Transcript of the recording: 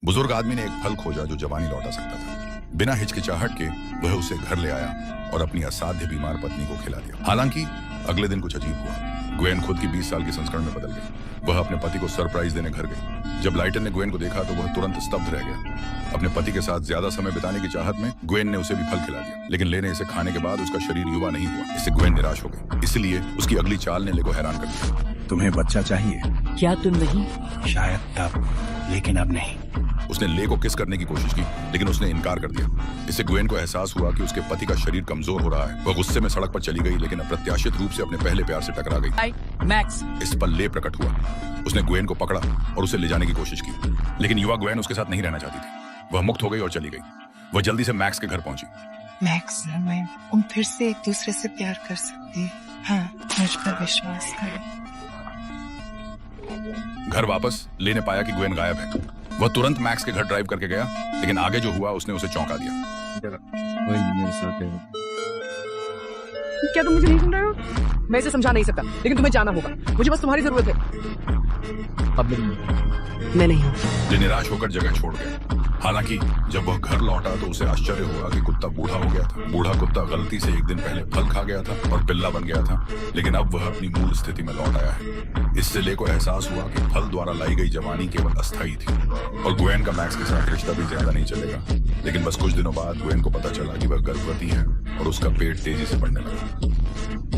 बुजुर्ग आदमी ने एक फल खोजा जो जवानी लौटा सकता था। बिना हिचकिचाहट के वह उसे घर ले आया और अपनी असाध्य बीमार पत्नी को खिला दिया। हालांकि अगले दिन कुछ अजीब हुआ। ग्वेन खुद की 20 साल के संस्करण में बदल गई। वह अपने पति को सरप्राइज देने घर गई। जब लाइटन ने ग्वेन को देखा तो वह तुरंत स्तब्ध रह गया। अपने पति के साथ ज्यादा समय बिताने की चाहत में ग्वेन ने उसे भी फल खिला दिया, लेकिन लेने इसे खाने के बाद उसका शरीर युवा नहीं हुआ। इससे ग्वेन निराश हो गई। इसलिए उसकी अगली चाल ने ले को हैरान कर दिया। तुम्हें बच्चा चाहिए? क्या तुम नहीं? शायद तब, लेकिन अब नहीं। उसने ले को किस करने की कोशिश की, लेकिन उसने इनकार कर दिया। इससे ग्वेन को एहसास हुआ कि उसके पति का शरीर कमजोर हो रहा है। वह गुस्से में सड़क पर चली गई, लेकिन अप्रत्याशित रूप से अपने पहले प्यार से टकरा गई। मैक्स। इस पर ले प्रकट हुआ। उसने ग्वेन को पकड़ा और उसे ले जाने की कोशिश की, लेकिन युवा ग्वेन उसके साथ नहीं रहना चाहती थी। वह मुक्त हो गई और चली गई। वह जल्दी से मैक्स के घर पहुंची। मैक्स, मैं हम फिर से एक दूसरे से प्यार कर सकते हैं। हाँ, मुझ पर विश्वास करें। घर वापस ले ने पाया कि ग्वेन गायब है। वह तुरंत मैक्स के घर ड्राइव करके गया, लेकिन आगे जो हुआ उसने उसे चौंका दिया। क्या तुम मुझे नहीं सुन रहे हो? मैं इसे समझा नहीं सकता, लेकिन तुम्हें जाना होगा। मुझे बस तुम्हारी जरूरत है। अब मैं नहीं हूँ। ले निराश होकर जगह छोड़ गया। हालांकि जब वह घर लौटा तो उसे आश्चर्य हुआ कि कुत्ता बूढ़ा हो गया था। बूढ़ा कुत्ता गलती से एक दिन पहले फल खा गया था और पिल्ला बन गया था, लेकिन अब वह अपनी मूल स्थिति में लौट आया है। इससे ले को एहसास हुआ कि फल द्वारा लाई गई जवानी केवल अस्थायी थी और ग्वेन का मैक्स के साथ रिश्ता भी ज्यादा नहीं चलेगा। लेकिन बस कुछ दिनों बाद ग्वेन को पता चला कि वह गर्भवती है और उसका पेट तेजी से बढ़ने लगा।